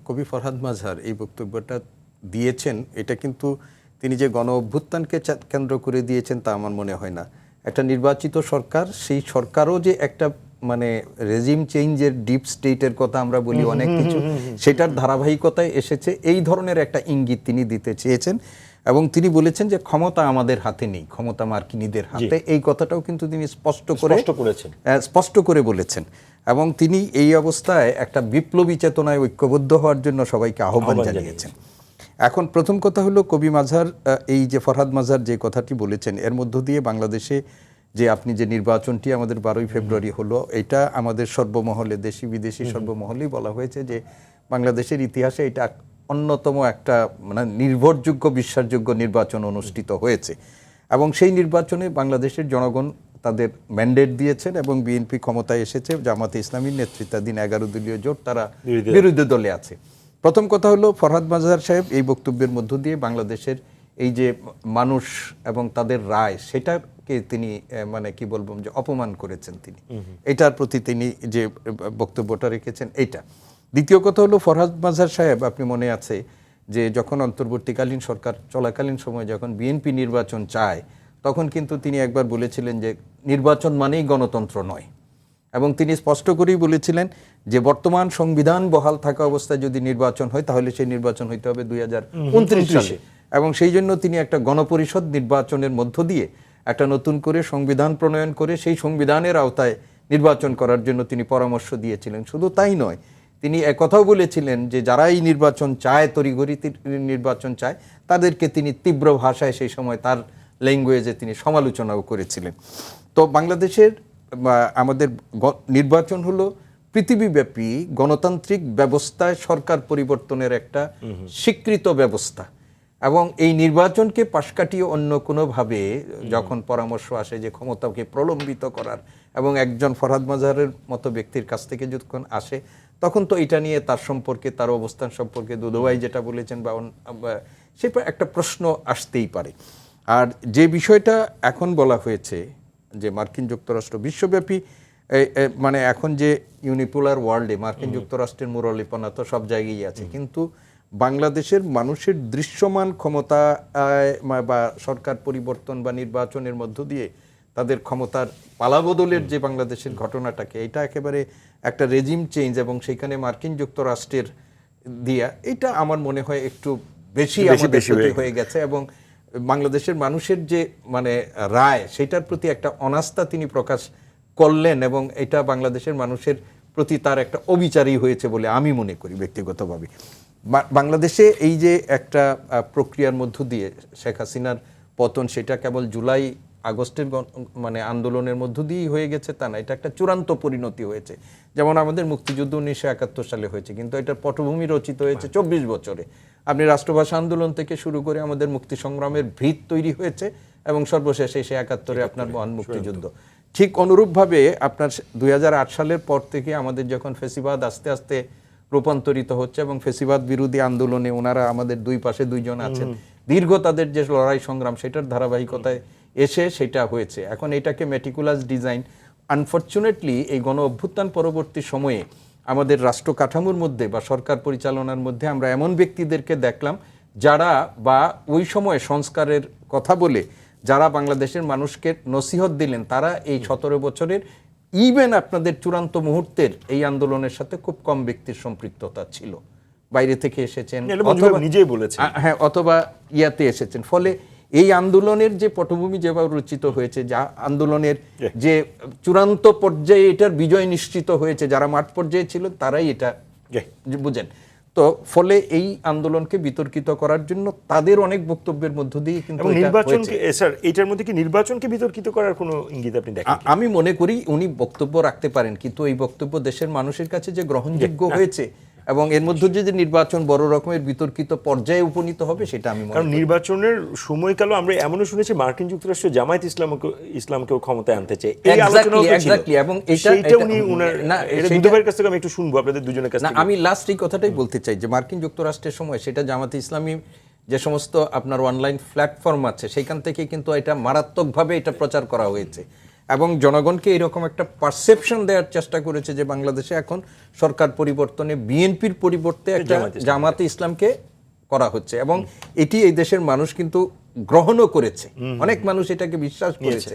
কবি ফরহাদ মাঝহার এই বক্তব্যটা দিয়েছেন, এটা কিন্তু তিনি যে গণ অভ্যুত্থানকে কেন্দ্র করে দিয়েছেন তা আমার মনে হয় না। একটা নির্বাচিত সরকার, সেই সরকারও যে একটা মানে রেজিম চেঞ্জের ডিপ স্টেটের কথা আমরা বলি অনেক কিছু, সেটার ধারাবাহিকতায় এসেছে এই ধরনের একটা ইঙ্গিত তিনি দিতে চেয়েছেন। এবং তিনি বলেছেন যে ক্ষমতা আমাদের হাতে নেই, ক্ষমতা মার্কিনীদের হাতে, এই কথাটাও কিন্তু তিনি স্পষ্ট করে বলেছেন। এবং তিনি এই অবস্থায় একটা বিপ্লবী চেতনায় ঐক্যবদ্ধ হওয়ার জন্য সবাইকে আহ্বান জানিয়েছেন। এখন প্রথম কথা হলো কবি মাঝহার, এই যে ফরহাদ মাঝহার যে কথাটি বলেছেন, এর মধ্য দিয়ে বাংলাদেশে যে আপনি যে নির্বাচনটি আমাদের 12ই ফেব্রুয়ারি হলো, এটা আমাদের সর্বমহলে, দেশি বিদেশি সর্বমহলেই বলা হয়েছে যে বাংলাদেশের ইতিহাসে এটা অন্যতম একটা মানে নির্ভরযোগ্য বিশ্বাসযোগ্য নির্বাচন অনুষ্ঠিত হয়েছে। এবং সেই নির্বাচনে বাংলাদেশের জনগণ তাদের ম্যান্ডেট দিয়েছেন এবং বিএনপি ক্ষমতায় এসেছে, জামাতে ইসলামীর নেতৃত্বাধীন 11 দলীয় জোট তারা বিরোধী দলে আছে। প্রথম কথা হলো ফরহাদ মাঝহার সাহেব এই বক্তব্যের মধ্য দিয়ে বাংলাদেশের এই যে মানুষ এবং তাদের রায়, সেটাকে তিনি মানে কি বলবো যে অপমান করেছেন তিনি, এটার প্রতি তিনি যে বক্তব্যটা রেখেছেন এইটা। দ্বিতীয় কথা হলো ফরহাদ মাঝহার সাহেব, আপনি মনে আছে যে যখন অন্তর্বর্তীকালীন সরকার চলাকালীন সময় যখন বিএনপি নির্বাচন চায়, তখন কিন্তু তিনি একবার বলেছিলেন যে নির্বাচন মানেই গণতন্ত্র নয়। এবং তিনি স্পষ্ট করেই বলেছিলেন যে বর্তমান সংবিধান বহাল থাকা অবস্থায় যদি নির্বাচন হয় তাহলে সেই নির্বাচন হইতে হবে 2029 সালে। এবং সেই জন্য তিনি একটা গণপরিষদ নির্বাচনের মধ্য দিয়ে একটা নতুন করে সংবিধান প্রণয়ন করে সেই সংবিধানের আওতায় নির্বাচন করার জন্য তিনি পরামর্শ দিয়েছিলেন। শুধু তাই নয়, তিনি একথাও বলেছিলেন যে যারা এই নির্বাচন চায়, তড়িঘড়ি নির্বাচন চায়, তাদেরকে তিনি তীব্র ভাষায় সেই সময় তার ল্যাঙ্গুয়েজে তিনি সমালোচনাও করেছিলেন। তো বাংলাদেশের আমাদের নির্বাচন হলো পৃথিবীব্যাপী গণতান্ত্রিক ব্যবস্থায় সরকার পরিবর্তনের একটা স্বীকৃত ব্যবস্থা। এবং এই নির্বাচনকে পাশ কাটিয়ে অন্য কোনোভাবে যখন পরামর্শ আসে যে ক্ষমতাকে প্রলম্বিত করার, এবং একজন ফরহাদ মাঝহারের মতো ব্যক্তির কাছ থেকে যখন আসে, তখন তো এটা নিয়ে তার সম্পর্কে, তার অবস্থান সম্পর্কে দুদুভাই যেটা বলেছেন বা সেটা একটা প্রশ্ন আসতেই পারে। আর যে বিষয়টা এখন বলা হয়েছে যে মার্কিন যুক্তরাষ্ট্র বিশ্বব্যাপী মানে এখন যে ইউনিপোলার ওয়ার্ল্ডে মার্কিন যুক্তরাষ্ট্রের মুরলীপনা তো সব জায়গায় আছে, কিন্তু বাংলাদেশের মানুষের দৃশ্যমান ক্ষমতা বা সরকার পরিবর্তন বা নির্বাচনের মধ্য দিয়ে তাদের ক্ষমতার পালাবদলের যে বাংলাদেশের ঘটনাটাকে, এটা একেবারে একটা রেজিম চেঞ্জ এবং সেইখানে মার্কিন যুক্তরাষ্ট্রের দিয়া, এটা আমার মনে হয় একটু বেশি হয়ে গেছে। এবং বাংলাদেশের মানুষের যে মানে রায়, সেটার প্রতি একটা অনাস্থা তিনি প্রকাশ করলেন এবং এটা বাংলাদেশের মানুষের প্রতি তার একটা অবিচারই হয়েছে বলে আমি মনে করি ব্যক্তিগতভাবে। বাংলাদেশে এই যে একটা প্রক্রিয়ার মধ্য দিয়ে শেখ হাসিনার পতন, সেটা কেবল জুলাই আগস্টের মানে আন্দোলনের মধ্য দিয়েই হয়ে গেছে তা না, এটা একটা চূড়ান্ত পরিণতি হয়েছে। যেমন আমাদের মুক্তিযুদ্ধ 1971 সালে হয়েছে, কিন্তু এটার পটভূমি রচিত হয়েছে 24 বছরে। আপনি রাষ্ট্রভাষা আন্দোলন থেকে শুরু করে আমাদের মুক্তি সংগ্রামের ভিত তৈরি হয়েছে এবং সর্বশেষে সেই 71-এ আপনার মহান মুক্তিযুদ্ধ। ঠিক অনুরূপভাবে আপনার 2008 সালের পর থেকে আমাদের যখন ফেসিবাদ আস্তে আস্তে রূপান্তরিত হচ্ছে এবং ফেসিবাদ বিরোধী আন্দোলনে ওনারা আমাদের দুই পাশে দুইজন আছেন, দীর্ঘ তাদের যে লড়াই সংগ্রাম, সেটার ধারাবাহিকতায় এসে সেটা হয়েছে। এখন এটাকে মেটিকুলাস ডিজাইন, আনফর্চুনেটলি এই গণ অভ্যুত্থান পরবর্তী সময়ে আমাদের রাষ্ট্র কাঠামোর মধ্যে বা সরকার পরিচালনার মধ্যে আমরা এমন ব্যক্তিদেরকে দেখলাম যারা বা ওই সময় সংস্কারের কথা বলে যারা বাংলাদেশের মানুষকে নসিহত দিলেন, তারা এই 17 বছরের ইভেন আপনাদের চূড়ান্ত মুহূর্তের এই আন্দোলনের সাথে খুব কম ব্যক্তির সম্পৃক্ততা ছিল। বাইরে থেকে এসেছেন অথবা ইয়াতে এসেছেন। ফলে এই আন্দোলনের যে পটভূমি যেভাবে রচিত হয়েছে, যা আন্দোলনের যে চূড়ান্ত পর্যায়ে এটার বিজয় নিশ্চিত হয়েছে, যারা মাঠ পর্যায়ে ছিল তারাই এটা বুঝেন। তো ফলে এই আন্দোলনকে বিতর্কিত করার জন্য তাদের অনেক বক্তব্যের মধ্য দিয়ে কিন্তু নির্বাচনকে, স্যার এটার মধ্যে কি নির্বাচনকে বিতর্কিত করার কোনো ইঙ্গিত আপনি দেখেন? আমি মনে করি উনি বক্তব্য রাখতে পারেন, কিন্তু এই বক্তব্য দেশের মানুষের কাছে যে গ্রহণযোগ্য হয়েছে এবং এর মধ্যে যে নির্বাচন বড় রকমের বিতর্কিত পর্যায়ে উপনীত হবে সেটা আমি মনে করি। নির্বাচনের সময়কালও আমরা এমনও শুনেছি মার্কিন যুক্তরাষ্ট্র জামায়াত ইসলামকেও ক্ষমতায় আনতে চায়, এই আলোচনাও ছিল এবং এটা উনি না, এটা দুদুভাইয়ের কাছ থেকে আমি একটু শুনবো আপনাদের দুজনের কাছ থেকে। আমি লাস্ট এই কথাটাই বলতে চাই যে মার্কিন যুক্তরাষ্ট্রের সময় সেটা জামায়াত ইসলামী যে সমস্ত আপনার অনলাইন প্ল্যাটফর্ম আছে সেখান থেকে কিন্তু এটা মারাত্মকভাবে এটা প্রচার করা হয়েছে এবং জনগণকে এরকম একটা পারসেপশন দেওয়ার চেষ্টা করেছে যে বাংলাদেশে এখন সরকার পরিবর্তনে বিএনপির পরিবর্তে একটা জামাতে ইসলামকে করা হচ্ছে, এবং এটি এই দেশের মানুষ কিন্তু গ্রহণও করেছে, অনেক মানুষ এটাকে বিশ্বাস করেছে।